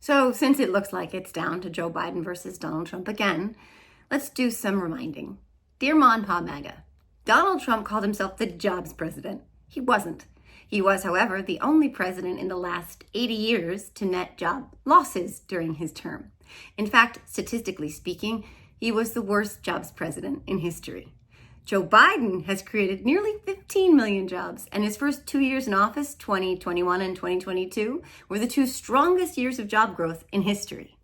So since it looks like it's down to Joe Biden versus Donald Trump again, let's do some reminding. Dear Ma and Pa MAGA, Donald Trump called himself the jobs president. He wasn't. He was, however, the only president in the last 80 years to net job losses during his term. In fact, statistically speaking, he was the worst jobs president in history. Joe Biden has created nearly 15 million jobs, and his first 2 years in office, 2021 and 2022, were the two strongest years of job growth in history.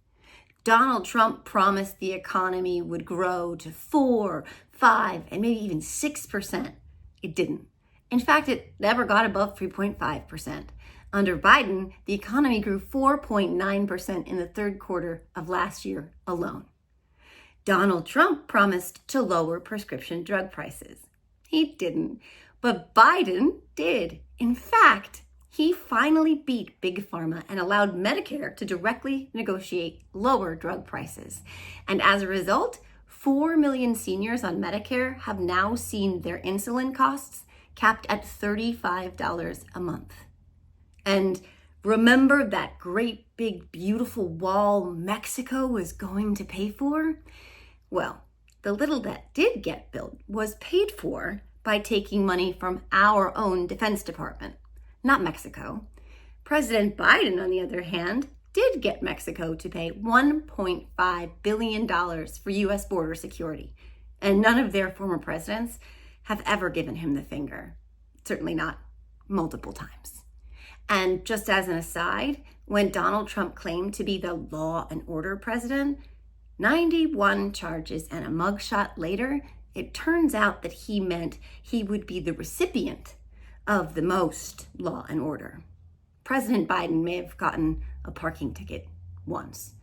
Donald Trump promised the economy would grow to 4, 5, and maybe even 6%. It didn't. In fact, it never got above 3.5%. Under Biden, the economy grew 4.9% in the third quarter of last year alone. Donald Trump promised to lower prescription drug prices. He didn't, but Biden did. In fact, he finally beat Big Pharma and allowed Medicare to directly negotiate lower drug prices. And as a result, 4 million seniors on Medicare have now seen their insulin costs capped at $35 a month. And remember that great big beautiful wall Mexico was going to pay for? Well, the little that did get built was paid for by taking money from our own Defense Department, not Mexico. President Biden, on the other hand, did get Mexico to pay $1.5 billion for U.S. border security, and none of their former presidents have ever given him the finger, certainly not multiple times. And just as an aside, when Donald Trump claimed to be the law and order president, 91 charges and a mugshot later, it turns out that he meant he would be the recipient of the most law and order. President Biden may have gotten a parking ticket once,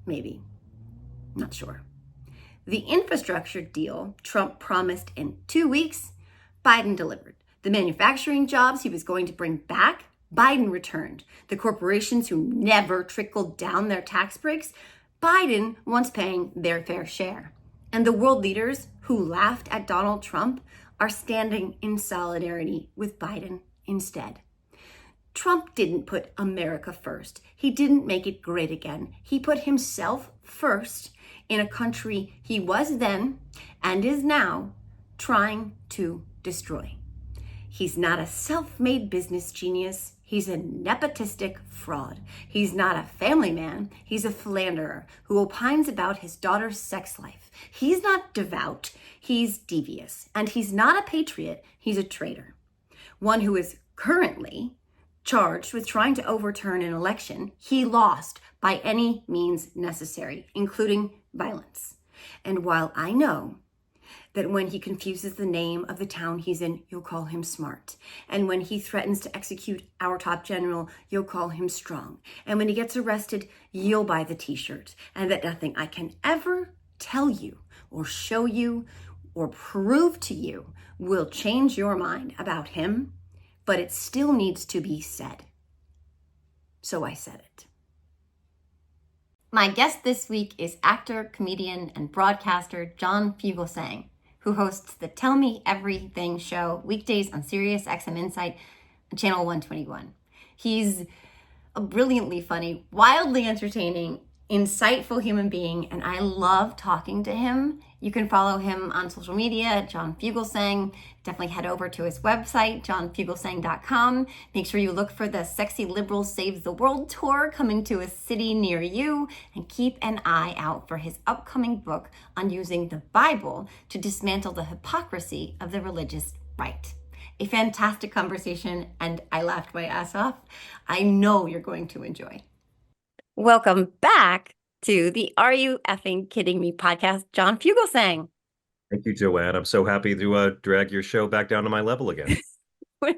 maybe, not sure. The infrastructure deal Trump promised in 2 weeks, Biden delivered. The manufacturing jobs he was going to bring back, Biden returned. The corporations who never trickled down their tax breaks, Biden wants paying their fair share. And the world leaders who laughed at Donald Trump are standing in solidarity with Biden instead. Trump didn't put America first. He didn't make it great again. He put himself first in a country he was then and is now trying to destroy. He's not a self-made business genius. He's a nepotistic fraud. He's not a family man. He's a philanderer who opines about his daughter's sex life. He's not devout. He's devious. And he's not a patriot. He's a traitor. One who is currently charged with trying to overturn an election he lost by any means necessary, including violence. And while I know that when he confuses the name of the town he's in, you'll call him smart. And when he threatens to execute our top general, you'll call him strong. And when he gets arrested, you'll buy the t-shirt. And that nothing I can ever tell you or show you or prove to you will change your mind about him, but it still needs to be said. So I said it. My guest this week is actor, comedian, and broadcaster John Fugelsang, who hosts the Tell Me Everything show weekdays on Sirius XM Insight on Channel 121. He's a brilliantly funny, wildly entertaining, insightful human being, and I love talking to him. You can follow him on social media at John Fugelsang. Definitely head over to his website, johnfugelsang.com. Make sure you look for the Sexy Liberal Saves the World tour coming to a city near you, and keep an eye out for his upcoming book on using the Bible to dismantle the hypocrisy of the religious right. A fantastic conversation, and I laughed my ass off. I know you're going to enjoy. Welcome back to the Are You Effing Kidding Me podcast, John Fugelsang. Thank you, Joanne. I'm so happy to drag your show back down to my level again.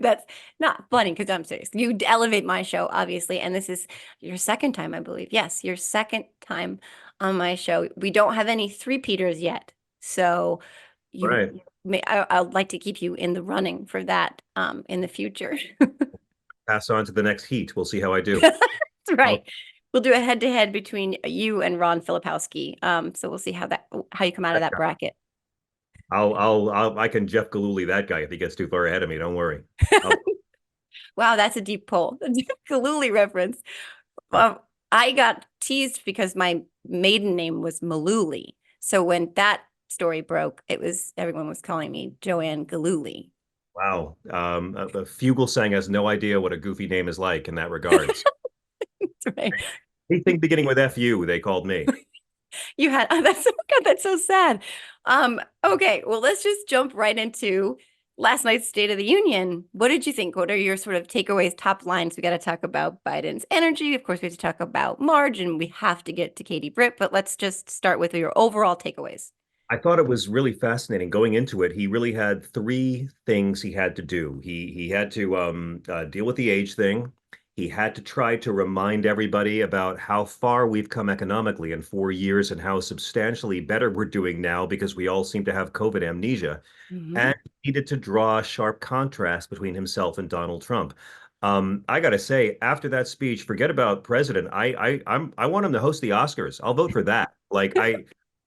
That's not funny because I'm serious. You elevate my show, obviously, and this is your second time, I believe. Yes, your second time on my show. We don't have any three-peaters yet, so I'd like to keep you in the running for that in the future. Pass on to the next heat. We'll see how I do. That's right. We'll do a head-to-head between you and Ron Filipowski. So we'll see how you come out of that bracket. I can Jeff Gillooly that guy if he gets too far ahead of me. Don't worry. Wow, that's a deep pull. The Jeff Gillooly reference. I got teased because my maiden name was Maluli. So when that story broke, everyone was calling me Joanne Galooly. Wow. Fugelsang has no idea what a goofy name is like in that regards. That's right. Anything beginning with FU, they called me. You had that's oh God, that's so sad. Okay, well, let's just jump right into last night's State of the Union. What did you think? What are your sort of takeaways, top lines? We got to talk about Biden's energy. Of course, we have to talk about Marge, and we have to get to Katie Britt, but let's just start with your overall takeaways. I thought it was really fascinating going into it. He really had three things he had to do. He had to deal with the age thing. He had to try to remind everybody about how far we've come economically in 4 years and how substantially better we're doing now because we all seem to have COVID amnesia. Hmm. And he needed to draw a sharp contrast between himself and Donald Trump. I got to say, after that speech, forget about president. I want him to host the Oscars. I'll vote for that.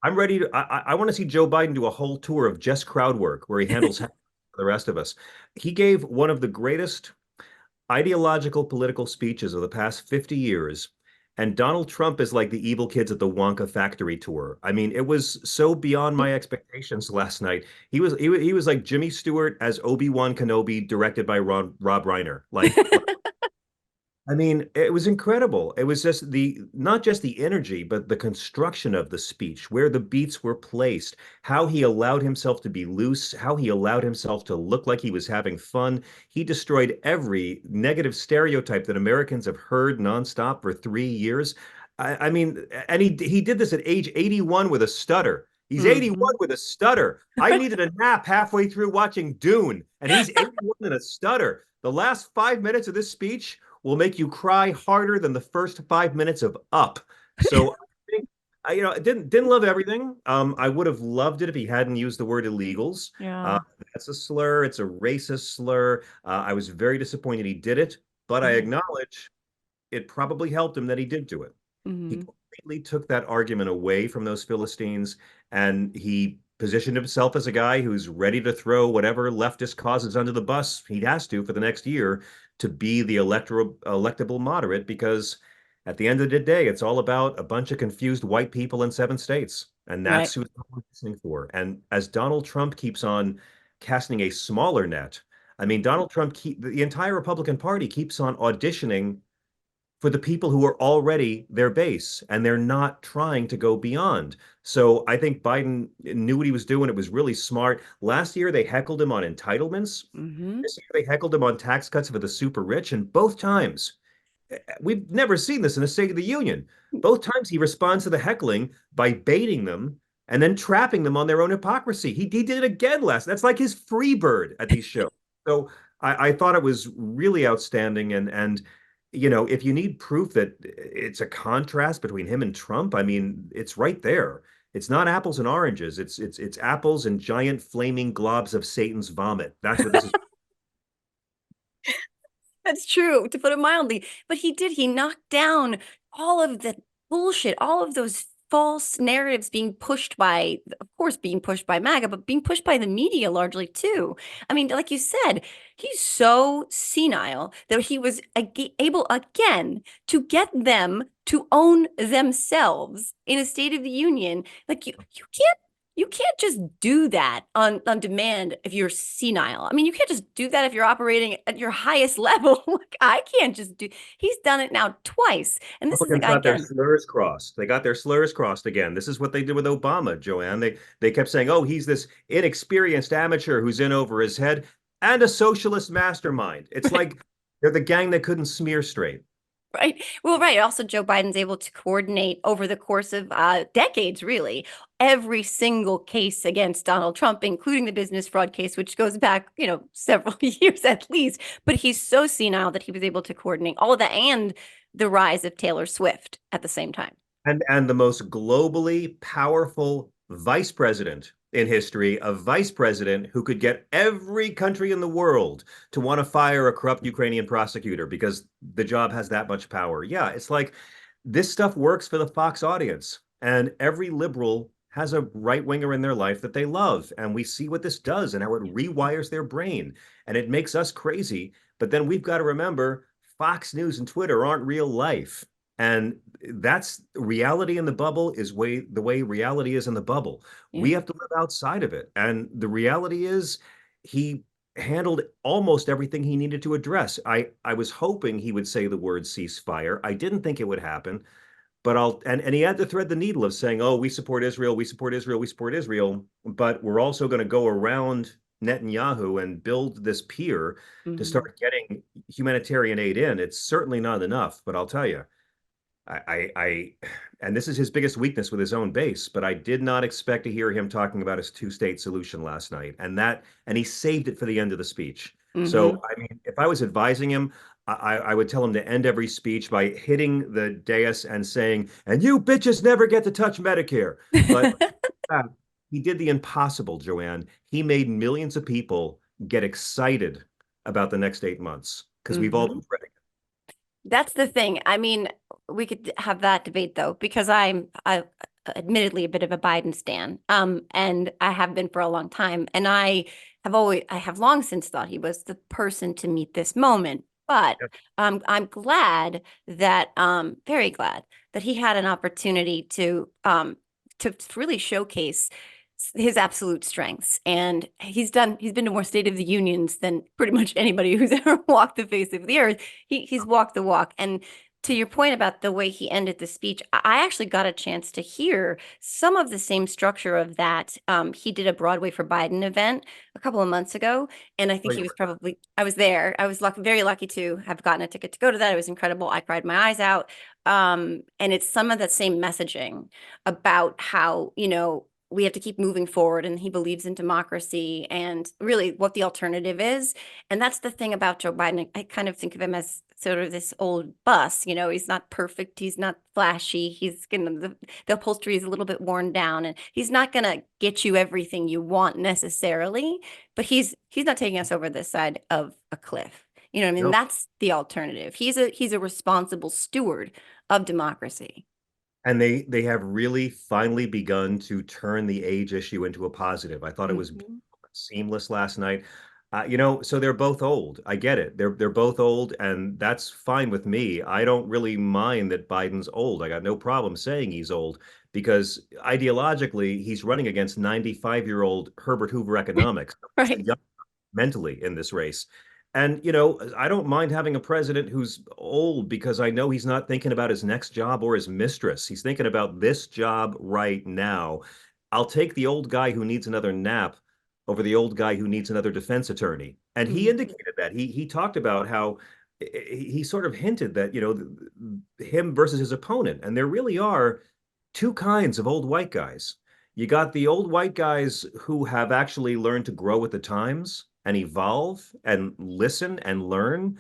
I'm ready to. I want to see Joe Biden do a whole tour of just crowd work where he handles the rest of us. He gave one of the greatest ideological political speeches of the past 50 years. And Donald Trump is like the evil kids at the Wonka factory tour. I mean, it was so beyond my expectations last night. He was like Jimmy Stewart as Obi-Wan Kenobi, directed by Rob Reiner. I mean, it was incredible. It was just not just the energy, but the construction of the speech, where the beats were placed, how he allowed himself to be loose, how he allowed himself to look like he was having fun. He destroyed every negative stereotype that Americans have heard nonstop for 3 years. I mean, and he did this at age 81 with a stutter. He's 81 Hmm. with a stutter. I needed a nap halfway through watching Dune, and he's 81 in a stutter. The last 5 minutes of this speech will make you cry harder than the first 5 minutes of Up. So I didn't love everything. I would have loved it if he hadn't used the word illegals. Uh, Yeah. that's a slur. It's a racist slur. I was very disappointed he did it, but I Hmm. acknowledge it probably helped him that he did do it. He Hmm. completely took that argument away from those Philistines, and he positioned himself as a guy who's ready to throw whatever leftist causes under the bus he has to for the next year to be the electable moderate, because at the end of the day, it's all about a bunch of confused white people in 7 states. And Right. that's who we're listening for. And as Donald Trump keeps on casting a smaller net, I mean, the entire Republican Party keeps on auditioning for the people who are already their base, and they're not trying to go beyond. So I think Biden knew what he was doing. It was really smart. Last year, they heckled him on entitlements. Hmm. This year, they heckled him on tax cuts for the super rich. And both times, we've never seen this in the State of the Union. Both times he responds to the heckling by baiting them and then trapping them on their own hypocrisy. He did it again last. That's like his free bird at these shows. So I thought it was really outstanding. And if you need proof that it's a contrast between him and Trump, I mean, it's right there. It's not apples and oranges. It's apples and giant flaming globs of Satan's vomit. That's what this is. That's true, to put it mildly. But he knocked down all of the bullshit, all of those false narratives being pushed by, of course, being pushed by MAGA, but being pushed by the media largely too. I mean, like you said, he's so senile that he was able again to get them to own themselves in a State of the Union. Like you can't just do that on demand if you're senile. I mean, you can't just do that if you're operating at your highest level. Like, I can't just do. He's done it now twice, and this is the Republicans guy got their again. slurs crossed. They got their slurs crossed again. This is what they did with Obama, Joanne. They kept saying, "Oh, he's this inexperienced amateur who's in over his head and a socialist mastermind." It's like they're the gang that couldn't smear straight. Right. Well, right. Also, Joe Biden's able to coordinate over the course of decades, really, every single case against Donald Trump, including the business fraud case, which goes back, several years at least. But he's so senile that he was able to coordinate all of that and the rise of Taylor Swift at the same time. And the most globally powerful vice president in history, a vice president who could get every country in the world to want to fire a corrupt Ukrainian prosecutor because the job has that much power. Yeah, it's like this stuff works for the Fox audience, and every liberal has a right winger in their life that they love. And we see what this does and how it rewires their brain. And it makes us crazy. But then we've got to remember Fox News and Twitter aren't real life. And that's reality in the bubble is the way reality is in the bubble. Yeah. We have to live outside of it. And the reality is he handled almost everything he needed to address. I was hoping he would say the word ceasefire. I didn't think it would happen, but and he had to thread the needle of saying, "Oh, we support Israel, we support Israel, we support Israel," but we're also going to go around Netanyahu and build this pier to Mhm. start getting humanitarian aid in. It's certainly not enough, but I'll tell you, I and this is his biggest weakness with his own base, but I did not expect to hear him talking about his two-state solution last night. And he saved it for the end of the speech. So, Mhm. I mean, if I was advising him, I would tell him to end every speech by hitting the dais and saying, "And you bitches never get to touch Medicare." But he did the impossible, Joanne. He made millions of people get excited about the next 8 months because we've all Mhm. been dreading. That's the thing. I mean, we could have that debate though, because I admittedly a bit of a Biden stan. And I have been for a long time. And I have long since thought he was the person to meet this moment. But I'm glad that, very glad that he had an opportunity to really showcase his absolute strengths. And he's been to more State of the Unions than pretty much anybody who's ever walked the face of the earth. He's walked the walk. And to your point about the way he ended the speech, I actually got a chance to hear some of the same structure of that. He did a Broadway for Biden event a couple of months ago, and I think he was probably, I was there. I was very lucky to have gotten a ticket to go to that. It was incredible. I cried my eyes out. And it's some of that same messaging about how, we have to keep moving forward, and he believes in democracy and really what the alternative is. And that's the thing about Joe Biden. I kind of think of him as sort of this old bus. He's not perfect, he's not flashy, he's gonna the upholstery is a little bit worn down, and he's not gonna get you everything you want necessarily, but he's not taking us over this side of a cliff. You know what I mean? No. That's the alternative. He's a responsible steward of democracy. And they have really finally begun to turn the age issue into a positive. I thought it was Mhm. seamless last night. So they're both old. I get it. They're both old, and that's fine with me. I don't really mind that Biden's old. I got no problem saying he's old because ideologically he's running against 95-year-old Herbert Hoover economics. He's the Right. young mentally in this race. And, I don't mind having a president who's old because I know he's not thinking about his next job or his mistress. He's thinking about this job right now. I'll take the old guy who needs another nap over the old guy who needs another defense attorney. And he Mhm. indicated that. He talked about how he sort of hinted that, him versus his opponent. And there really are two kinds of old white guys. You got the old white guys who have actually learned to grow with the times and evolve and listen and learn.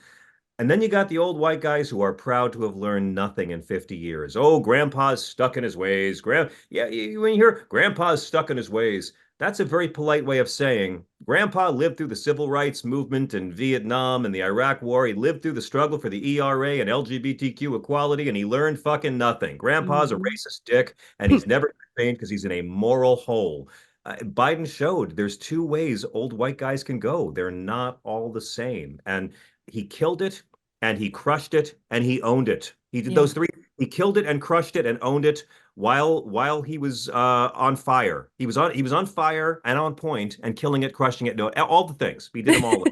And then you got the old white guys who are proud to have learned nothing in 50 years. Oh, grandpa's stuck in his ways. Yeah, when you hear grandpa's stuck in his ways, that's a very polite way of saying grandpa lived through the civil rights movement in Vietnam and the Iraq War. He lived through the struggle for the ERA and LGBTQ equality, and he learned fucking nothing. Grandpa's a Mhm. racist dick, and he's never trained because he's in a moral hole. Biden showed there's two ways old white guys can go. They're not all the same. And he killed it and he crushed it and he owned it. He did Yeah. those three. He killed it and crushed it and owned it while he was on fire. He was on fire and on point and killing it, crushing it. No, all the things. He did them all.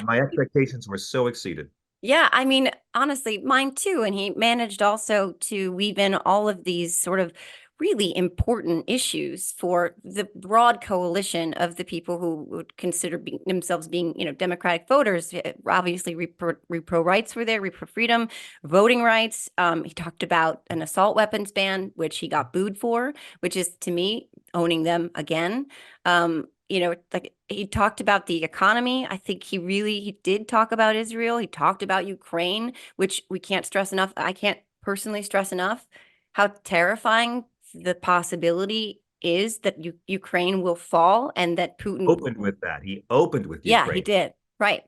My expectations were so exceeded. Yeah, I mean, honestly, mine too. And he managed also to weave in all of these sort of really important issues for the broad coalition of the people who would consider themselves being, Democratic voters. Obviously, repro rights were there, repro freedom, voting rights. He talked about an assault weapons ban, which he got booed for, which is to me owning them again. Like he talked about the economy. I think he did talk about Israel. He talked about Ukraine, which we can't stress enough. I can't personally stress enough how terrifying the possibility is that Ukraine will fall and that Putin, Opened with that. He opened with yeah, he Ukraine. did. Right.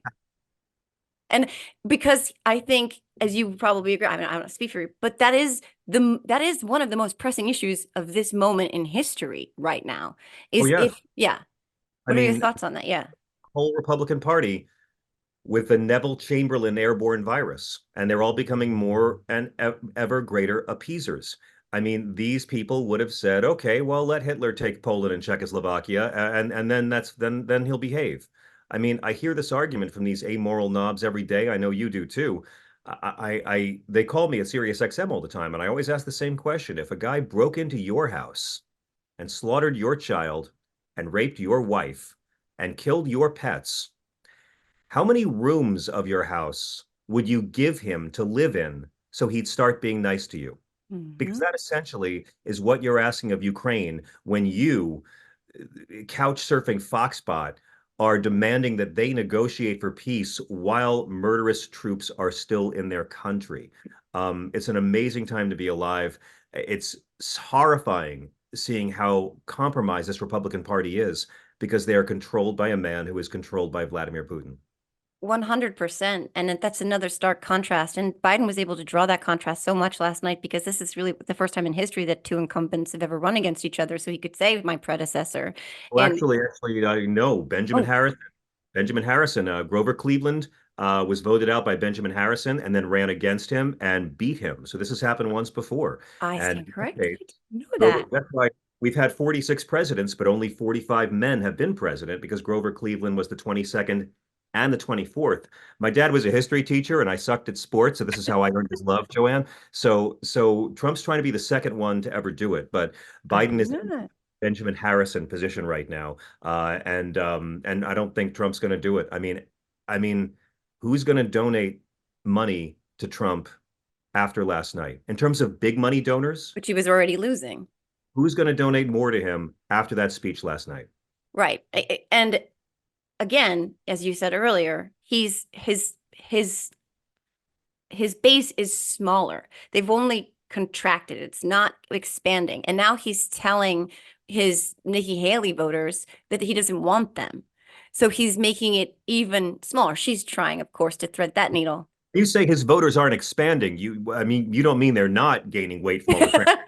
And because I think, as you probably agree, I mean, I don't speak for you, but that is one of the most pressing issues of this moment in history right now. Oh Is yes. if, yeah. I What are your mean, thoughts on that? Yeah. whole Republican Party. with the Neville Chamberlain airborne virus, and they're all becoming more and ever greater appeasers. I mean, these people would have said, okay, well, let Hitler take Poland and Czechoslovakia, and then then he'll behave. I mean, I hear this argument from these amoral knobs every day. I know you do too. They call me at Sirius XM all the time, and I always ask the same question. If a guy broke into your house and slaughtered your child and raped your wife and killed your pets, how many rooms of your house would you give him to live in so he'd start being nice to you? Because Mhm. that essentially is what you're asking of Ukraine when you, couch surfing Foxbot, are demanding that they negotiate for peace while murderous troops are still in their country. It's an amazing time to be alive. It's horrifying seeing how compromised this Republican Party is because they are controlled by a man who is controlled by Vladimir Putin. 100%. And that's another stark contrast. And Biden was able to draw that contrast so much last night because this is really the first time in history that two incumbents have ever run against each other. So he could say my predecessor. Well, And I know Benjamin oh, Harrison. Benjamin Harrison, Grover Cleveland was voted out by Benjamin Harrison and then ran against him and beat him. So this has happened once before. I And stand in this corrected. case, I didn't know so that. that's why we've had 46 presidents, but only 45 men have been president because Grover Cleveland was the 22nd and the 24th. My dad was a history teacher and I sucked at sports, so this is how I earned his love, Joanne. So Trump's trying to be the second one to ever do it, but I Biden didn't is know that. Benjamin Harrison position right now, and I don't think Trump's going to do it. I mean, who's going to donate money to Trump after last night in terms of big money donors? Which he was already losing. Who's going to donate more to him after that speech last night? Right. And again, as you said earlier, his base is smaller. They've only contracted. It's not expanding. And now he's telling his Nikki Haley voters that he doesn't want them. So he's making it even smaller. She's trying, of course, to thread that needle. You say his voters aren't expanding. I mean, you don't mean they're not gaining weight from all the trans.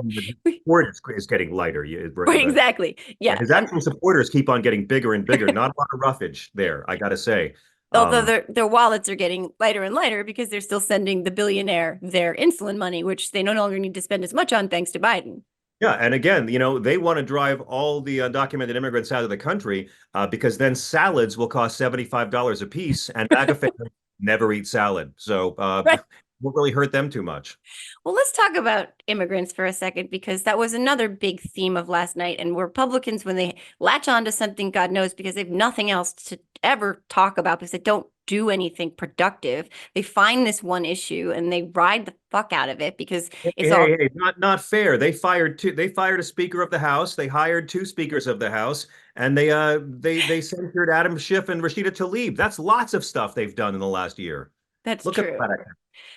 The support is getting lighter. Right, But exactly. Yeah. his actual supporters keep on getting bigger and bigger. Not a lot of roughage there, I got to say. Although Um, their wallets are getting lighter and lighter because they're still sending the billionaire their insulin money, which they no longer need to spend as much on thanks to Biden. Yeah, and again, they want to drive all the undocumented immigrants out of the country because then salads will cost $75 a piece, and MAGA fans never eat salad, so Right. won't really hurt them too much. Well, let's talk about immigrants for a second, because that was another big theme of last night. And Republicans, when they latch on to something, God knows, because they have nothing else to ever talk about, because they don't do anything productive, they find this one issue and they ride the fuck out of it because Hey, it's all hey, not fair. They fired a Speaker of the House. They hired two Speakers of the House, and they censured Adam Schiff and Rashida Tlaib. That's lots of stuff they've done in the last year. that's Look at true. that.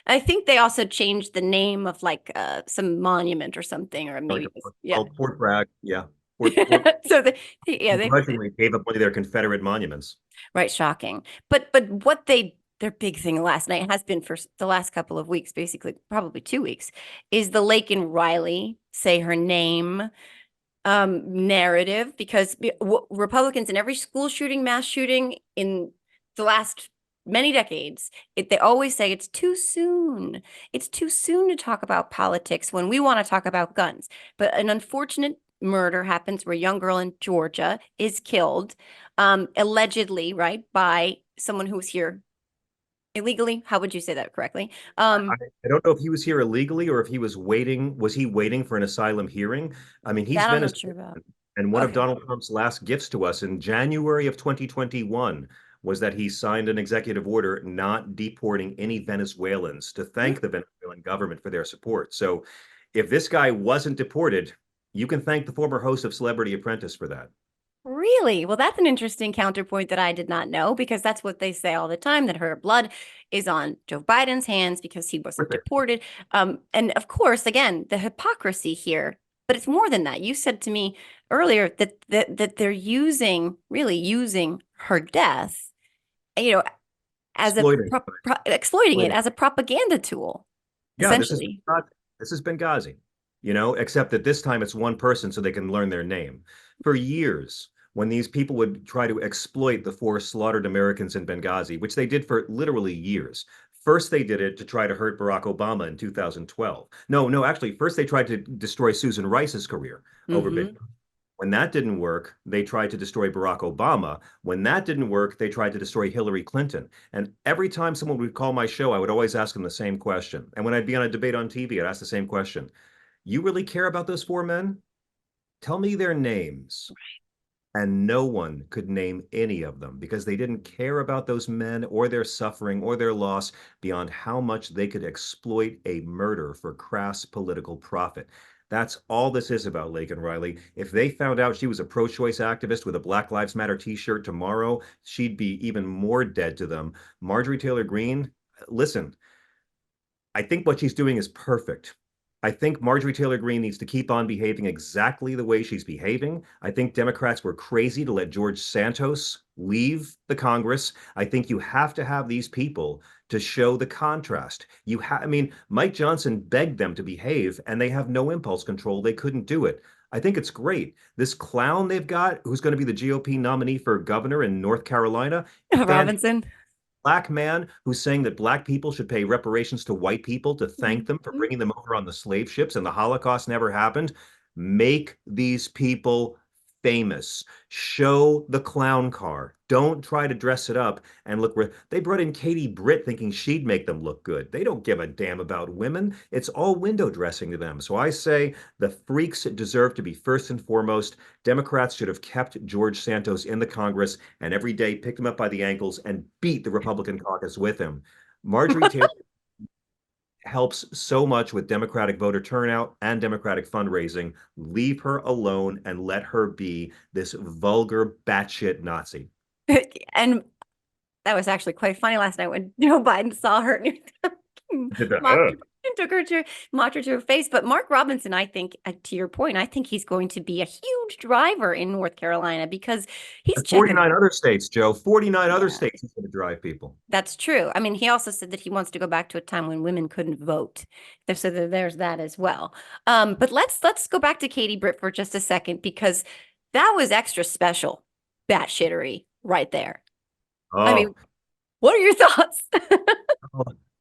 I think they also changed the name of like some monument or something, or Like maybe a, it was, yeah. Port Bragg, yeah. Port So yeah, they grudgingly gave up one of their Confederate monuments. right, shocking. But what their big thing last night has been for the last couple of weeks, basically probably 2 weeks, is the Lake and Riley say her name narrative, because Republicans in every school shooting, mass shooting in the last many decades, they always say it's too soon. It's too soon to talk about politics when we want to talk about guns. But an unfortunate murder happens where a young girl in Georgia is killed, allegedly, right, by someone who was here illegally. How would you say that correctly? I don't know if he was here illegally or if he was waiting. Was he waiting for an asylum hearing? I mean, he's That I'm been a not sure about. and one of Okay. Donald Trump's last gifts to us in January of 2021 was that he signed an executive order not deporting any Venezuelans to thank the Venezuelan government for their support. So if this guy wasn't deported, you can thank the former host of Celebrity Apprentice for that. Really? Well, that's an interesting counterpoint that I did not know, because that's what they say all the time, that her blood is on Joe Biden's hands because he wasn't deported. And of course, again, the hypocrisy here, but it's more than that. You said to me earlier that they're really using her death, you know, as a Exploiting. exploiting it as a propaganda tool, Yeah, essentially. This is Benghazi, except that this time it's one person so they can learn their name. For years, when these people would try to exploit the four slaughtered Americans in Benghazi, which they did for literally years. First, they did it to try to hurt Barack Obama in 2012. No, no, actually, first they tried to destroy Susan Rice's career over Hmm. when that didn't work, they tried to destroy Barack Obama. When that didn't work, they tried to destroy Hillary Clinton. And every time someone would call my show, I would always ask them the same question. And when I'd be on a debate on TV, I'd ask the same question. You really care about those four men? Tell me their names. And no one could name any of them because they didn't care about those men or their suffering or their loss beyond how much they could exploit a murder for crass political profit. That's all this is about Laken Riley. If they found out she was a pro-choice activist with a Black Lives Matter t-shirt tomorrow, she'd be even more dead to them. Marjorie Taylor Greene, listen, I think what she's doing is perfect. I think Marjorie Taylor Greene needs to keep on behaving exactly the way she's behaving. I think Democrats were crazy to let George Santos leave the Congress. I think you have to have these people to show the contrast. I mean, Mike Johnson begged them to behave, and they have no impulse control. They couldn't do it. I think it's great. This clown they've got, who's going to be the GOP nominee for governor in North Carolina, fantastic Robinson. black man who's saying that black people should pay reparations to white people to thank them for Mhm. bringing them over on the slave ships and the Holocaust never happened. Make these people famous. Show the clown car. Don't try to dress it up and look where they brought in Katie Britt thinking she'd make them look good. They don't give a damn about women. It's all window dressing to them. So I say the freaks deserve to be first and foremost. Democrats should have kept George Santos in the Congress and every day picked him up by the ankles and beat the Republican caucus with him. Marjorie Taylor helps so much with Democratic voter turnout and Democratic fundraising. Leave her alone and let her be this vulgar batshit Nazi. And that was actually quite funny last night when Joe Biden saw her and mocked her and took her to mocked her to her face. But Mark Robinson, I think, to your point, I think he's going to be a huge driver in North Carolina because he's And checking. 49 other states, Joe. 49 other Yeah, states he's going to drive people. that's true. I mean, he also said that he wants to go back to a time when women couldn't vote. So there's that as well. But let's go back to Katie Britt for just a second because that was extra special, bat shittery right there. I Oh, mean, what are your thoughts?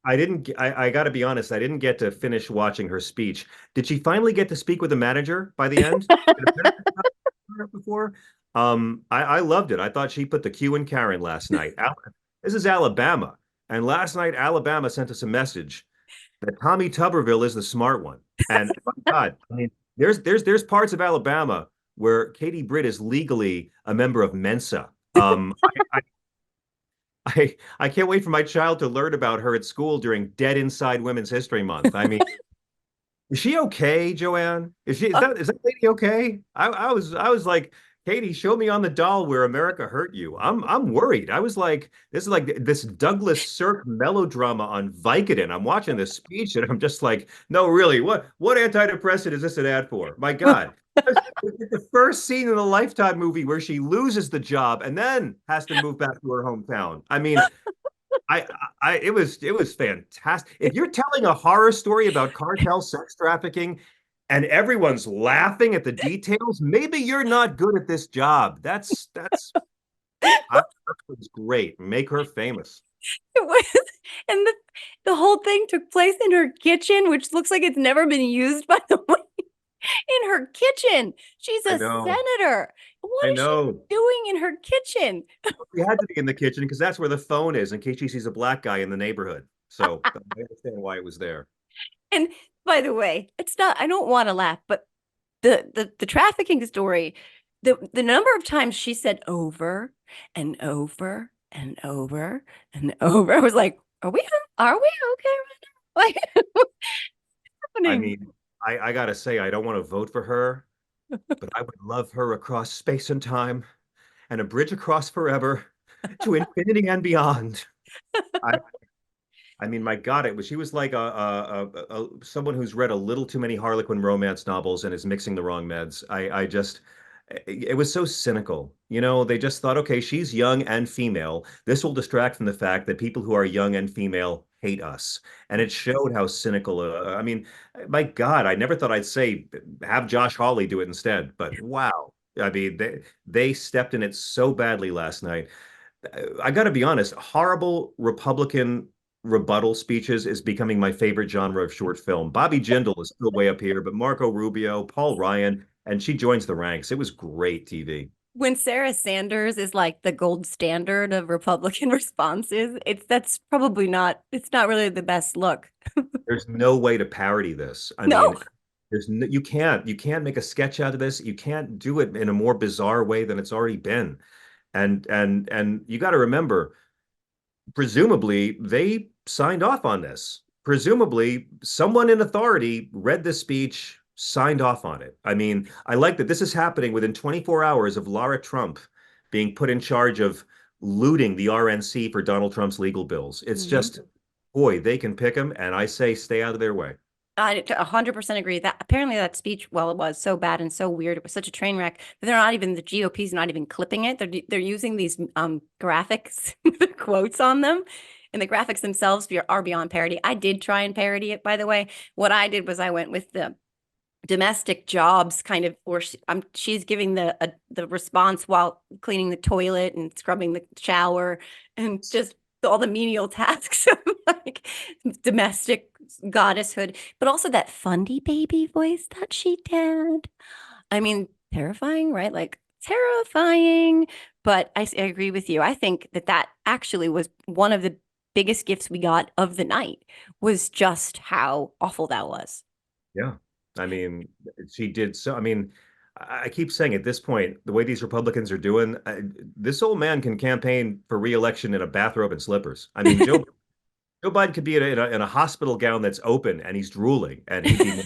I didn't. I got to be honest. I didn't get to finish watching her speech. Did she finally get to speak with the manager by the end? Did a manager talk to her before? I loved it. I thought she put the Q in Karen last night. This is Alabama, and last night Alabama sent us a message that Tommy Tuberville is the smart one. And my God, I mean, there's parts of Alabama where Katie Britt is legally a member of Mensa. I can't wait for my child to learn about her at school during Dead Inside Women's History Month. I mean, is she okay, Joanne? Is that lady okay? I was like, Katie, show me on the doll where America hurt you. I'm worried. I was like, this is like this Douglas Sirk melodrama on Vicodin. I'm watching this speech and I'm just like, no, really, what antidepressant is this an ad for? My God. It's the first scene in the Lifetime movie where she loses the job and then has to move back to her hometown. I mean, I, it was fantastic. If you're telling a horror story about cartel sex trafficking and everyone's laughing at the details, maybe you're not good at this job. That was great. Make her famous. It was, and the whole thing took place in her kitchen, which looks like it's never been used, by the way. In her kitchen. She's I a know. senator. What I is she know. doing in her kitchen? We had to be in the kitchen because that's where the phone is in case she sees a black guy in the neighborhood. So I understand why it was there. And by the way, it's not, I don't want to laugh, but the trafficking story, the number of times she said over and over and over and over, I was like, are we okay right now? Like, what's I happening? mean, I gotta say, I don't want to vote for her, but I would love her across space and time and a bridge across forever to infinity and beyond. I, I mean, my God, she was like someone who's read a little too many Harlequin romance novels and is mixing the wrong meds. It was so cynical. You know, they just thought, okay, she's young and female. This will distract from the fact that people who are young and female hate us. And it showed how cynical. I mean, my God, I never thought I'd say have Josh Hawley do it instead, but wow. I mean, they stepped in it so badly last night. I got to be honest, horrible Republican rebuttal speeches is becoming my favorite genre of short film. Bobby Jindal is still way up here, but Marco Rubio, Paul Ryan, and she joins the ranks. It was great TV. When Sarah Sanders is like the gold standard of Republican responses, that's probably not, it's not really the best look. There's no way to parody this. I No. mean, you can't make a sketch out of this. You can't do it in a more bizarre way than it's already been. And you got to remember, presumably they signed off on this. Presumably someone in authority read this speech, signed off on it. I mean, I like that this is happening within 24 hours of Lara Trump being put in charge of looting the RNC for Donald Trump's legal bills. It's Mhm. just, boy, they can pick them, and I say stay out of their way. I 100% agree that apparently that speech, well, it was so bad and so weird. It was such a train wreck that they're not even, the GOP's not even clipping it. They're using these graphics, with quotes on them. And the graphics themselves are beyond parody. I did try and parody it, by the way. What I did was I went with the domestic jobs kind of, or she's giving the response while cleaning the toilet and scrubbing the shower and just all the menial tasks of like domestic goddesshood, but also that fundy baby voice that she did. I mean, terrifying, right? Like terrifying. But I agree with you. I think that actually was one of the biggest gifts we got of the night, was just how awful that was. Yeah. I mean, she did so. I mean, I keep saying at this point, the way these Republicans are doing, this old man can campaign for re-election in a bathrobe and slippers. I mean, Joe Biden could be in a hospital gown that's open and he's drooling, and he'd be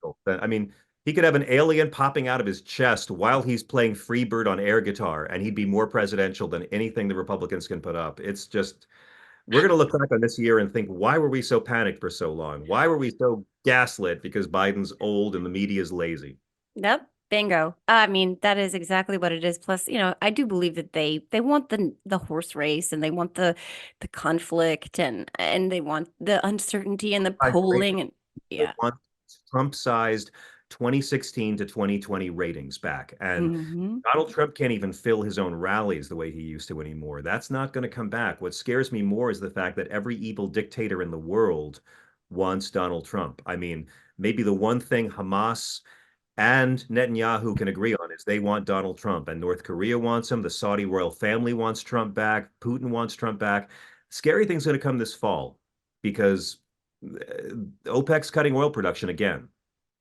more. I mean, he could have an alien popping out of his chest while he's playing Freebird on air guitar, and he'd be more presidential than anything the Republicans can put up. It's just, we're going to look back on this year and think, why were we so panicked for so long? Why were we so gaslit because Biden's old and the media is lazy? Yep. Bingo. I mean, that is exactly what it is. Plus, I do believe that they want the horse race, and they want the conflict, and they want the uncertainty and the polling, and They yeah. want Trump-sized 2016 to 2020 ratings back. And Hmm. Donald Trump can't even fill his own rallies the way he used to anymore. That's not going to come back. What scares me more is the fact that every evil dictator in the world wants Donald Trump. I mean, maybe the one thing Hamas and Netanyahu can agree on is they want Donald Trump, and North Korea wants him. The Saudi royal family wants Trump back. Putin wants Trump back. Scary thing's going to come this fall because OPEC's cutting oil production again,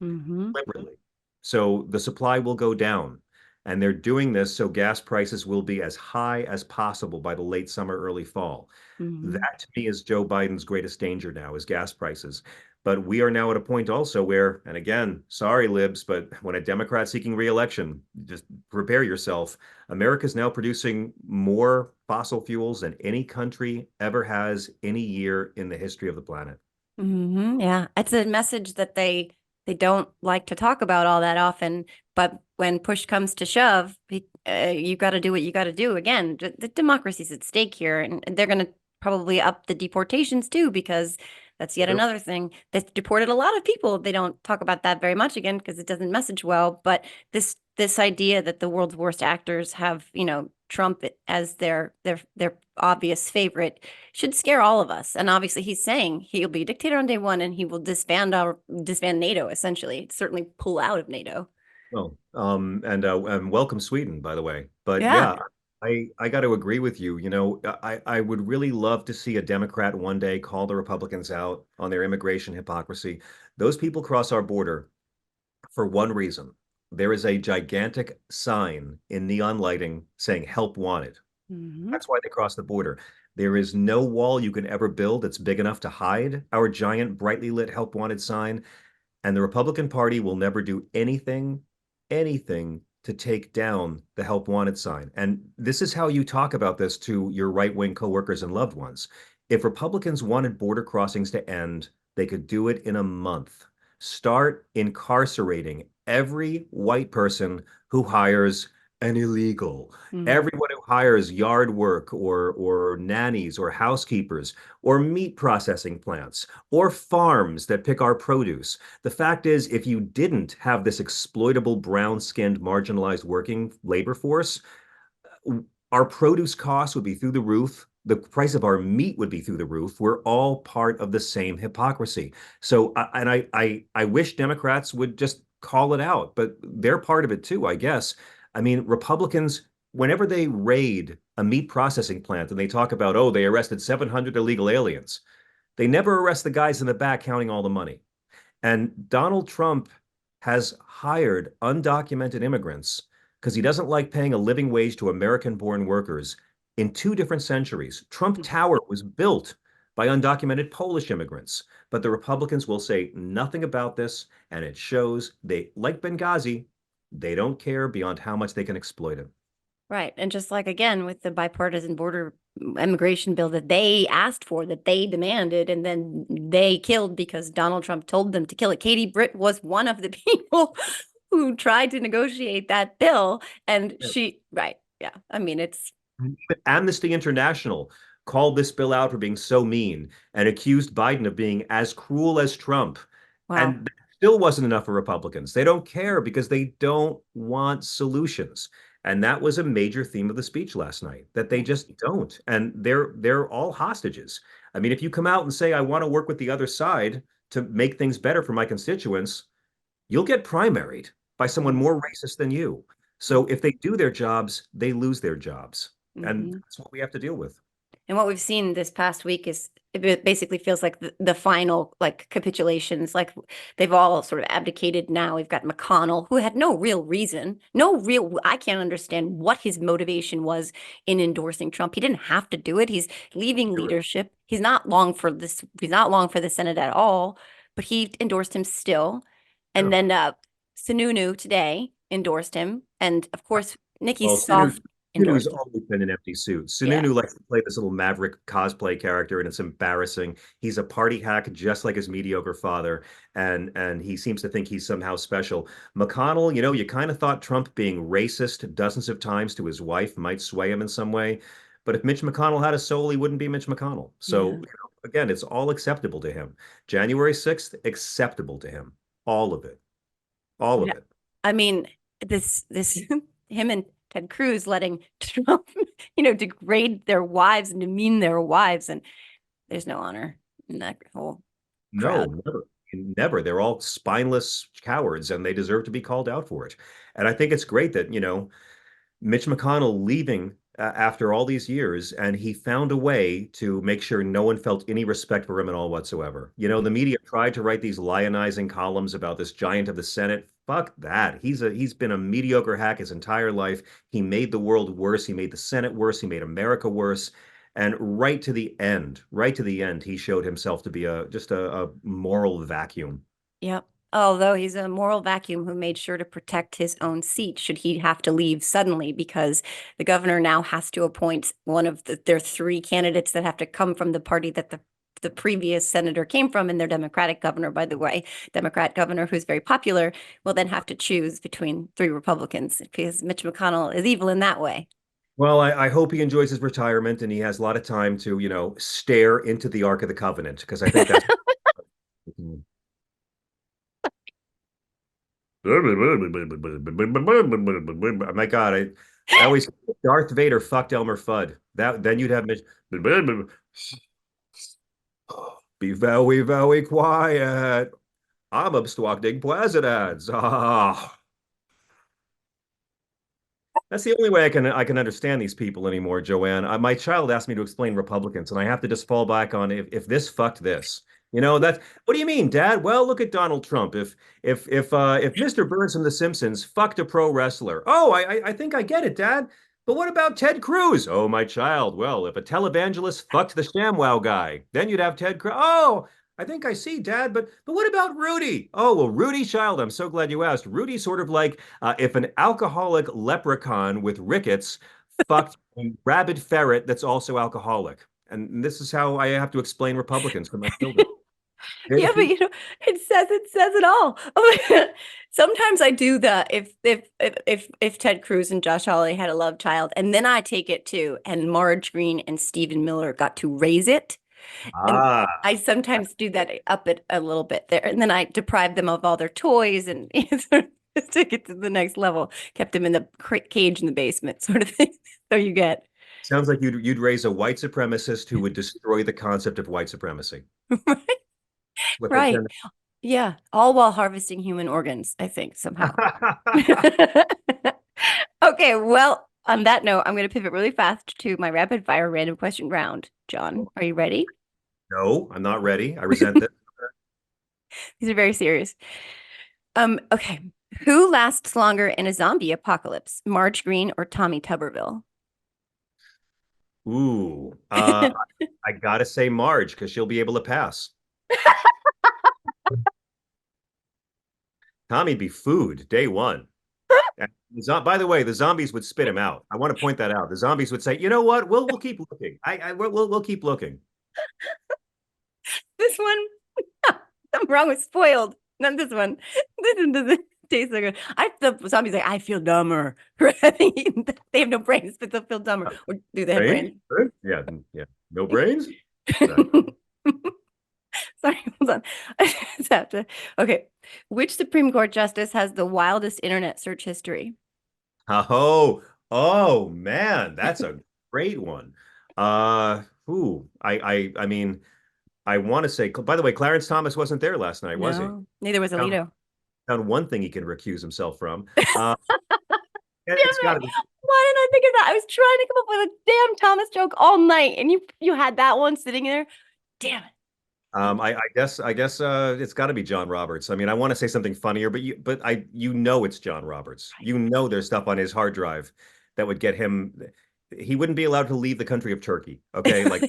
Hmm. deliberately. So the supply will go down. And they're doing this so gas prices will be as high as possible by the late summer, early fall. Hmm. That to me is Joe Biden's greatest danger now, is gas prices. But we are now at a point also where, and again, sorry, libs, but when a Democrat seeking reelection, just prepare yourself. America's now producing more fossil fuels than any country ever has any year in the history of the planet. Yeah, it's a message that they don't like to talk about all that often. But when push comes to shove, you got to do what you got to do. Again, the democracy's at stake here, and they're going to probably up the deportations too, because that's yet another thing. They've deported a lot of people. They don't talk about that very much, again, because it doesn't message well. But this idea that the world's worst actors have, Trump as their obvious favorite should scare all of us. And obviously, he's saying he'll be a dictator on day one, and he will disband NATO. Essentially, certainly pull out of NATO. Oh, and welcome Sweden, by the way. But Yeah. yeah, I got to agree with you. You know, I would really love to see a Democrat one day call the Republicans out on their immigration hypocrisy. Those people cross our border for one reason. There is a gigantic sign in neon lighting saying "Help Wanted." Hmm. That's why they cross the border. There is no wall you can ever build that's big enough to hide our giant, brightly lit "Help Wanted" sign. And the Republican Party will never do anything to take down the help wanted sign. And this is how you talk about this to your right wing coworkers and loved ones. If Republicans wanted border crossings to end, they could do it in a month. Start incarcerating every white person who hires and illegal. Mm. Everyone who hires yard work or nannies or housekeepers or meat processing plants or farms that pick our produce. The fact is, if you didn't have this exploitable brown-skinned marginalized working labor force, our produce costs would be through the roof. The price of our meat would be through the roof. We're all part of the same hypocrisy. So, and I wish Democrats would just call it out, but they're part of it too, I guess. I mean, Republicans, whenever they raid a meat processing plant and they talk about, oh, they arrested 700 illegal aliens, they never arrest the guys in the back counting all the money. And Donald Trump has hired undocumented immigrants because he doesn't like paying a living wage to American-born workers in two different centuries. Trump Tower was built by undocumented Polish immigrants, but the Republicans will say nothing about this, and it shows they, like Benghazi, they don't care beyond how much they can exploit it. Right. And just like again with the bipartisan border immigration bill that they asked for, that they demanded, and then they killed because Donald Trump told them to kill it. Katie Britt was one of the people who tried to negotiate that bill. And she, right. Yeah. I mean, it's Amnesty International called this bill out for being so mean and accused Biden of being as cruel as Trump. wow. And that still wasn't enough for Republicans. They don't care because they don't want solutions. And that was a major theme of the speech last night, that they just don't. And they're all hostages. I mean, if you come out and say, I want to work with the other side to make things better for my constituents, you'll get primaried by someone more racist than you. So if they do their jobs, they lose their jobs. And Mm-hmm. that's what we have to deal with. And what we've seen this past week is it basically feels like the final like capitulations, like they've all sort of abdicated now. We've got McConnell, who had no real reason, I can't understand what his motivation was in endorsing Trump. He didn't have to do it. He's leaving leadership. He's not long for the Senate at all, but he endorsed him still. And Yeah. then Sununu today endorsed him. And of course, Nikki Well, Soft Sununu's endorsed him. always been an empty suit. Yeah. Sununu likes to play this little maverick cosplay character, and it's embarrassing. He's a party hack, just like his mediocre father, and he seems to think he's somehow special. McConnell, you kind of thought Trump being racist dozens of times to his wife might sway him in some way, but if Mitch McConnell had a soul, he wouldn't be Mitch McConnell. So, Yeah. again, it's all acceptable to him. January 6th, acceptable to him. All of it. All of Yeah. it. I mean, this him and Ted Cruz letting Trump, degrade their wives and demean their wives, and there's no honor in that whole crowd. No, never. Never. They're all spineless cowards and they deserve to be called out for it. And I think it's great that, Mitch McConnell leaving after all these years, and he found a way to make sure no one felt any respect for him at all whatsoever. The media tried to write these lionizing columns about this giant of the Senate. Fuck that. He's been a mediocre hack his entire life. He made the world worse. He made the Senate worse. He made America worse. And right to the end, he showed himself to be just a moral vacuum. Yep. Although he's a moral vacuum who made sure to protect his own seat should he have to leave suddenly, because the governor now has to appoint one of their three candidates that have to come from the party that the previous senator came from, and their Democratic governor, by the way, Democrat governor who's very popular, will then have to choose between three Republicans because Mitch McConnell is evil in that way. Well, I hope he enjoys his retirement and he has a lot of time to, stare into the Ark of the Covenant, because I think that's. My God, I always Darth Vader fucked Elmer Fudd. Then you'd have Mitch. Be very, very quiet. I'm obstructing presidents. Ah. That's the only way I can understand these people anymore, Joanne. My child asked me to explain Republicans, and I have to just fall back on if this fucked this. That's what do you mean, Dad? Well, look at Donald Trump. If Mr. Burns from The Simpsons fucked a pro wrestler, oh, I think I get it, Dad. But what about Ted Cruz? Oh, my child. Well, if a televangelist fucked the ShamWow guy, then you'd have Ted Cruz. Oh, I think I see, Dad, but what about Rudy? Oh, well, Rudy, child, I'm so glad you asked. Rudy's sort of like if an alcoholic leprechaun with rickets fucked a rabid ferret that's also alcoholic. And this is how I have to explain Republicans to my children. They're the Yeah, but people. it says it all. Sometimes I do the if Ted Cruz and Josh Hawley had a love child, and then I take it too, and Marge Green and Stephen Miller got to raise it, and Ah, I sometimes do that up it a little bit there, and then I deprive them of all their toys and took it to the next level, kept them in the cage in the basement, sort of thing. So you get sounds like you'd raise a white supremacist who would destroy the concept of white supremacy. What they right, tend yeah, all while harvesting human organs, I think somehow. to... Okay, well, on that note, I'm going to pivot really fast to my rapid fire random question round. John, are you ready? No, I'm not ready. I resent this. These are very serious. Okay. Who lasts longer in a zombie apocalypse, Marge Green or Tommy Tuberville? Ooh, I gotta say Marge because she'll be able to pass. Tommy'd be food day one. And by the way, the zombies would spit him out. I want to point that out. The zombies would say, "You know what? We'll keep looking. We'll keep looking." This one, something wrong with spoiled. Not this one. This one doesn't taste so good. The zombies like, I feel dumber. They have no brains, but they'll feel dumber. Or do they have Brains? brains? Yeah, yeah. No brains? Sorry, hold on. I just have to. Okay. Which Supreme Court justice has the wildest internet search history? Oh, oh man, that's a great one. I mean, I want to say, by the way, Clarence Thomas wasn't there last night, was he? No, neither was Found, Alito. found one thing he can recuse himself from. Uh, Damn it's got it. to be. Why didn't I think of that? I was trying to come up with a damn Thomas joke all night, and you had that one sitting there. Damn it. I guess it's got to be John Roberts. I mean, I want to say something funnier, you know it's John Roberts. You know there's stuff on his hard drive that would get him. He wouldn't be allowed to leave the country of Turkey. Okay, like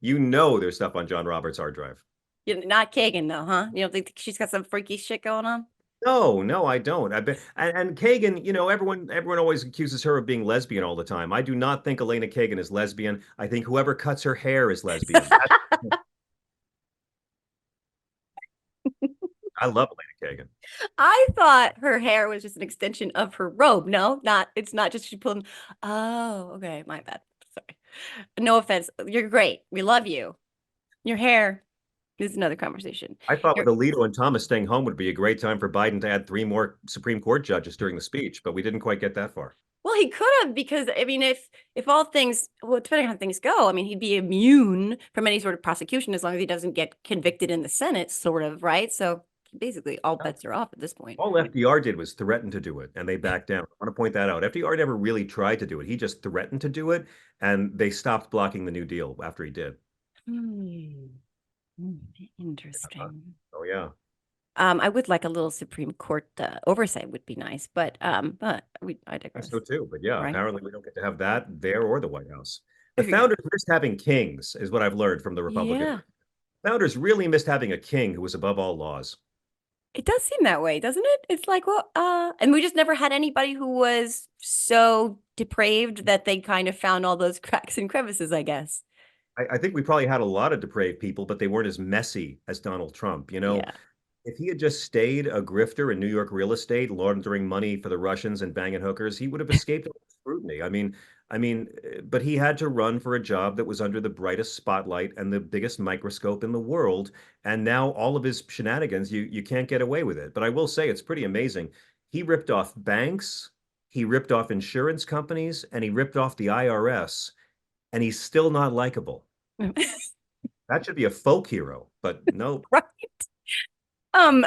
you know there's stuff on John Roberts' hard drive. You're not Kagan though, huh? You don't think she's got some freaky shit going on? No, no, I don't. I bet, and Kagan, everyone always accuses her of being lesbian all the time. I do not think Elena Kagan is lesbian. I think whoever cuts her hair is lesbian. I love Elena Kagan. I thought her hair was just an extension of her robe. No, not. It's not just she pulled. Oh, okay, my bad. Sorry. No offense. You're great. We love you. Your hair is another conversation. I thought with You're, Alito and Thomas staying home would be a great time for Biden to add three more Supreme Court judges during the speech, but we didn't quite get that far. well, he could have because I mean, if all things, well, depending on how things go, I mean, he'd be immune from any sort of prosecution as long as he doesn't get convicted in the Senate, sort of, right? So basically, all bets are off at this point. All FDR did was threaten to do it, and they backed down. I want to point that out. FDR never really tried to do it. He just threatened to do it, and they stopped blocking the New Deal after he did. Hmm. Uh, Interesting. oh yeah. I would like a little Supreme Court oversight would be nice, but I I digress. so too. But yeah, Right? apparently we don't get to have that there or the White House. The There you go. founders missed having kings, is what I've learned from the Republican. Yeah, Founders really missed having a king who was above all laws. it does seem that way, doesn't it? It's like, well, and we just never had anybody who was so depraved that they kind of found all those cracks and crevices, I guess. I think we probably had a lot of depraved people, but they weren't as messy as Donald Trump. Yeah. If he had just stayed a grifter in New York real estate, laundering money for the Russians and banging hookers, he would have escaped all scrutiny. But he had to run for a job that was under the brightest spotlight and the biggest microscope in the world. And now all of his shenanigans, you can't get away with it. But I will say it's pretty amazing. He ripped off banks, he ripped off insurance companies, and he ripped off the IRS, and he's still not likable. That should be a folk hero, but no. Right. Um,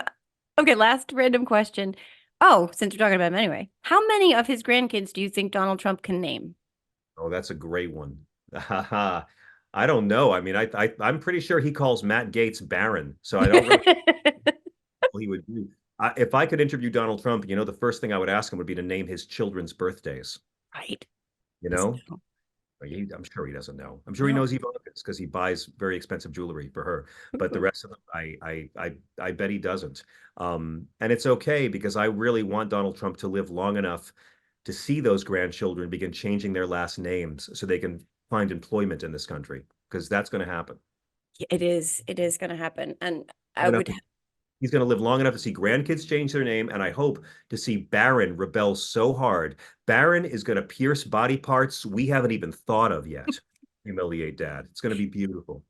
okay, last random question. Oh, since we're talking about him anyway, how many of his grandkids do you think Donald Trump can name? Oh, that's a great one. I don't know. I mean, I'm pretty sure he calls Matt Gaetz Baron, so I don't really know what he would do. If I could interview Donald Trump, the first thing I would ask him would be to name his children's birthdays. Right. You Doesn't know, know. I'm sure he doesn't know. I'm sure he No. knows Ivanka's because he buys very expensive jewelry for her. But the rest of them, I bet he doesn't. And it's okay because I really want Donald Trump to live long enough to see those grandchildren begin changing their last names so they can find employment in this country because that's going to happen. It is. It is going to happen. And I Long enough would, to He's going to live long enough to see grandkids change their name, and I hope to see Barron rebel so hard. Barron is going to pierce body parts we haven't even thought of yet. Humiliate dad. It's going to be beautiful.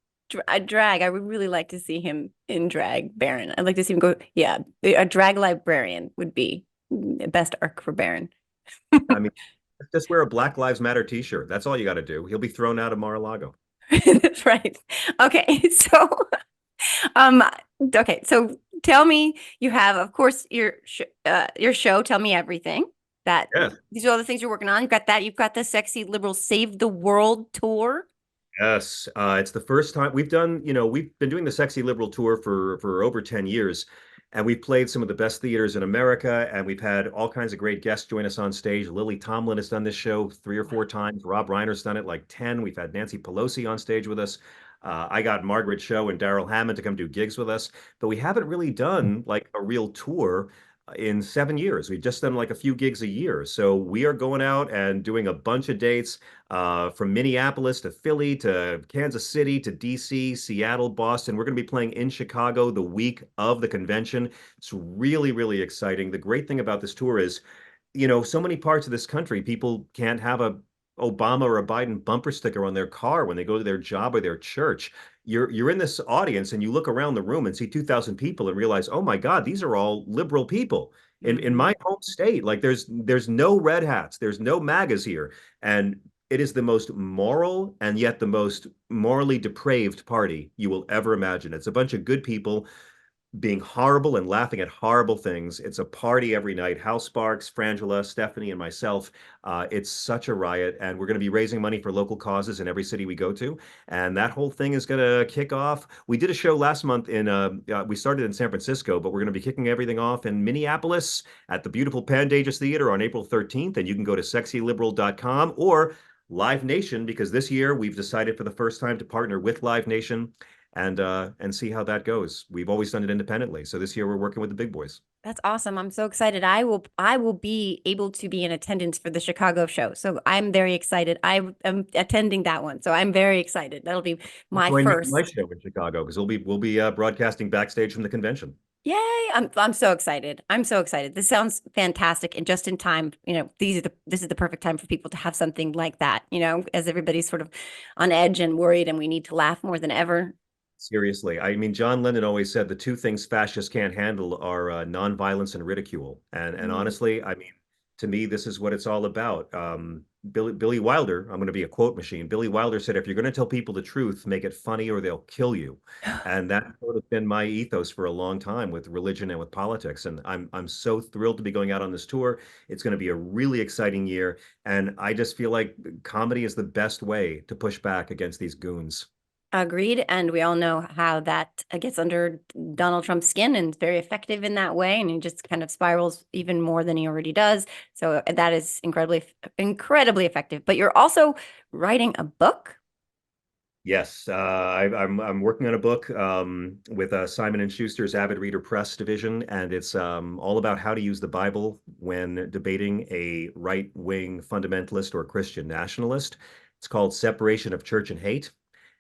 Drag. I would really like to see him in drag, Baron. I'd like to see him go. Yeah, a drag librarian would be the best arc for Baron. I mean, just wear a Black Lives Matter t-shirt. That's all you got to do. He'll be thrown out of Mar-a-Lago. That's right. Okay, so um, okay, so tell me, you have, of course, your show. Tell me everything. That Yeah. these are all the things you're working on. You've got that. You've got the Sexy Liberal Save the World tour. Yes, it's the first time we've done, we've been doing the Sexy Liberal tour for over 10 years, and we've played some of the best theaters in America, and we've had all kinds of great guests join us on stage. Lily Tomlin has done this show 3 or 4 times. Rob Reiner's done it like 10. We've had Nancy Pelosi on stage with us. I got Margaret Cho and Daryl Hammond to come do gigs with us, but we haven't really done like a real tour in 7 years. We've just done like a few gigs a year. So we are going out and doing a bunch of dates from Minneapolis to Philly to Kansas City to DC, Seattle, Boston. We're going to be playing in Chicago the week of the convention. It's really, really exciting. The great thing about this tour is, so many parts of this country, people can't have a Obama or a Biden bumper sticker on their car when they go to their job or their church. You're in this audience and you look around the room and see 2,000 people and realize, oh my God, these are all liberal people. In Mhm. my home state, like there's no red hats, there's no MAGAs here. And it is the most moral and yet the most morally depraved party you will ever imagine. It's a bunch of good people being horrible and laughing at horrible things. It's a party every night. Hal Sparks, Frangela, Stephanie, and myself. It's such a riot, and we're going to be raising money for local causes in every city we go to. And that whole thing is going to kick off. We did a show last month we started in San Francisco, but we're going to be kicking everything off in Minneapolis at the beautiful Pantages Theater on April 13th. And you can go to sexyliberal.com or Live Nation, because this year we've decided for the first time to partner with Live Nation and see how that goes. We've always done it independently, so this year we're working with the big boys. That's awesome. I'm so excited. I will be able to be in attendance for the Chicago show. So I'm very excited. I am attending that one. So I'm very excited. That'll be my Join me on my first. show in Chicago because we'll be broadcasting backstage from the convention. Yay. I'm so excited. I'm so excited. This sounds fantastic and just in time. This is the perfect time for people to have something like that, as everybody's sort of on edge and worried and we need to laugh more than ever. Seriously, I mean, John Lennon always said the two things fascists can't handle are nonviolence and ridicule. And Mm. honestly, I mean, to me, this is what it's all about. Billy Wilder, I'm going to be a quote machine. Billy Wilder said, "If you're going to tell people the truth, make it funny or they'll kill you." And that's sort of been my ethos for a long time with religion and with politics. And I'm so thrilled to be going out on this tour. It's going to be a really exciting year, and I just feel like comedy is the best way to push back against these goons. Agreed. And we all know how that gets under Donald Trump's skin and is very effective in that way. And he just kind of spirals even more than he already does. So that is incredibly effective. But you're also writing a book. Yes, I'm working on a book with Simon and Schuster's Avid Reader Press division, and it's all about how to use the Bible when debating a right-wing fundamentalist or Christian nationalist. It's called Separation of Church and Hate,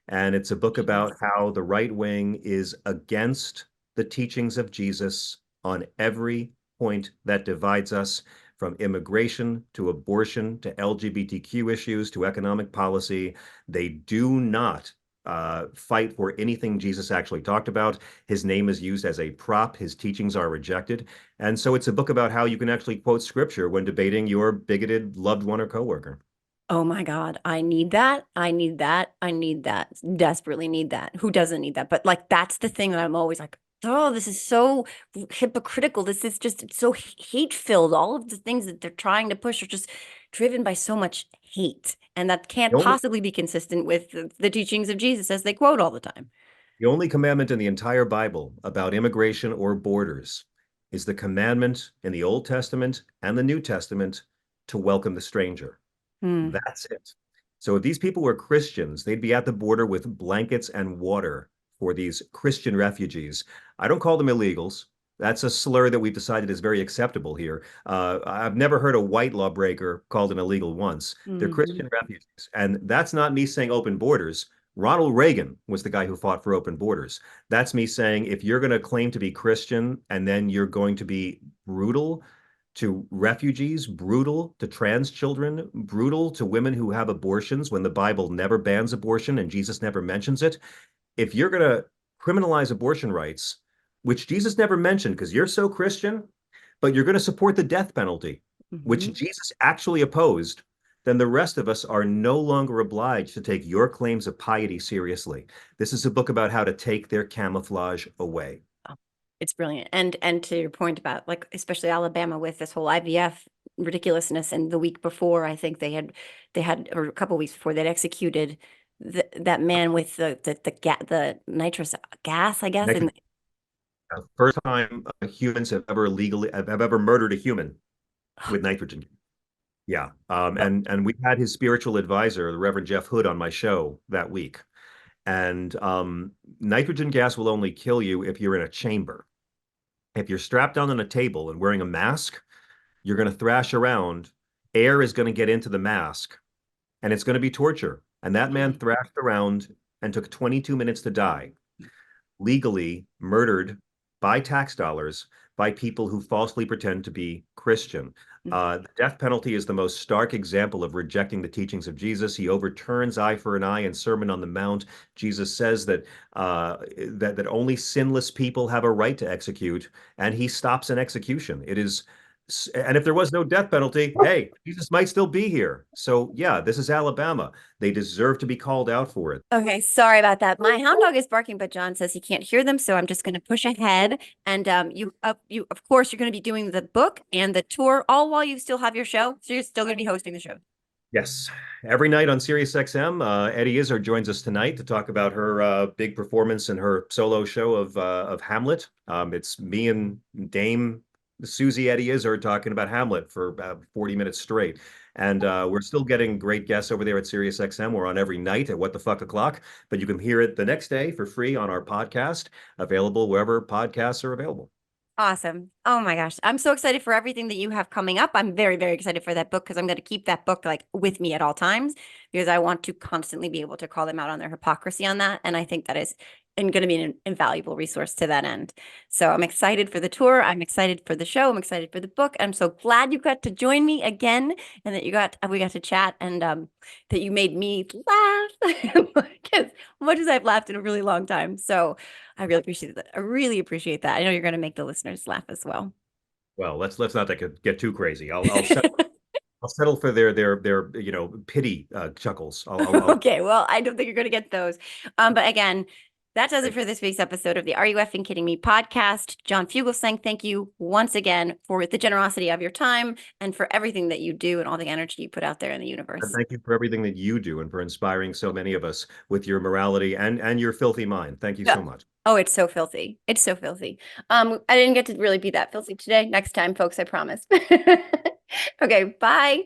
and it's a book Jeez. about how the right wing is against the teachings of Jesus on every point that divides us, from immigration to abortion to LGBTQ issues to economic policy. They do not fight for anything Jesus actually talked about. His name is used as a prop. His teachings are rejected. And so it's a book about how you can actually quote scripture when debating your bigoted loved one or coworker. Oh my God. I need that. I need that. I need that. Desperately need that. Who doesn't need that? But like, that's the thing that I'm always like, oh, this is so hypocritical. This is just it's so hate filled. All of the things that they're trying to push are just driven by so much hate. And that can't The only, possibly be consistent with the teachings of Jesus as they quote all the time. the only commandment in the entire Bible about immigration or borders is the commandment in the Old Testament and the New Testament to welcome the stranger. Hmm. That's it. So if these people were Christians, they'd be at the border with blankets and water for these Christian refugees. I don't call them illegals. That's a slur that we've decided is very acceptable here. I've never heard a white lawbreaker called an illegal once. They're Mhm. Christian refugees. And that's not me saying open borders. Ronald Reagan was the guy who fought for open borders. That's me saying if you're going to claim to be Christian and then you're going to be brutal to refugees, brutal to trans children, brutal to women who have abortions when the Bible never bans abortion and Jesus never mentions it, if you're going to criminalize abortion rights, which Jesus never mentioned because you're so Christian, but you're going to support the death penalty, which Jesus actually opposed, then the rest of us are no longer obliged to take your claims of piety seriously. This is a book about how to take their camouflage away. It's brilliant. And to your point about, like, especially Alabama with this whole IVF ridiculousness, and the week before, I think they had or a couple weeks before, they'd executed that man with the nitrous gas, I guess. And first time humans have ever murdered a human with nitrogen. Yeah. And we had his spiritual advisor, the Reverend Jeff Hood, on my show that week. And nitrogen gas will only kill you if you're in a chamber. If you're strapped down on a table and wearing a mask, you're going to thrash around. Air is going to get into the mask, and it's going to be torture. And that man thrashed around and took 22 minutes to die, legally murdered by tax dollars by people who falsely pretend to be Christian. The death penalty is the most stark example of rejecting the teachings of Jesus. He overturns eye for an eye in Sermon on the Mount. Jesus says that that only sinless people have a right to execute, and he stops an execution. And if there was no death penalty, hey, Jesus might still be here. So yeah, this is Alabama. They deserve to be called out for it. Okay, sorry about that. My hound dog is barking, but John says he can't hear them, so I'm just going to push ahead. And you of course, you're going to be doing the book and the tour all while you still have your show. So you're still going to be hosting the show. Yes, every night on SiriusXM. Eddie Izzard joins us tonight to talk about her big performance in her solo show of Hamlet. It's me and Dame Susie Eddie Izzard talking about Hamlet for about 40 minutes straight. And we're still getting great guests over there at SiriusXM. We're on every night at What the Fuck O'Clock, but you can hear it the next day for free on our podcast, available wherever podcasts are available. Awesome. Oh my gosh. I'm so excited for everything that you have coming up. I'm very, very excited for that book because I'm going to keep that book like with me at all times because I want to constantly be able to call them out on their hypocrisy on that. And I think that is going to be an invaluable resource to that end. So I'm excited for the tour. I'm excited for the show. I'm excited for the book. I'm so glad you got to join me again and that we got to chat and that you made me laugh as much as I've laughed in a really long time. So I really appreciate that. I really appreciate that. I know you're going to make the listeners laugh as well. Well, let's not get too crazy. I'll settle for their pity chuckles. Okay, well, I don't think you're going to get those. But again, that does it for this week's episode of the Are You Effing Kidding Me podcast. John Fugelsang, thank you once again for the generosity of your time and for everything that you do and all the energy you put out there in the universe. And thank you for everything that you do and for inspiring so many of us with your morality and your filthy mind. Thank you so much. Oh, it's so filthy. It's so filthy. I didn't get to really be that filthy today. Next time, folks, I promise. Okay, bye.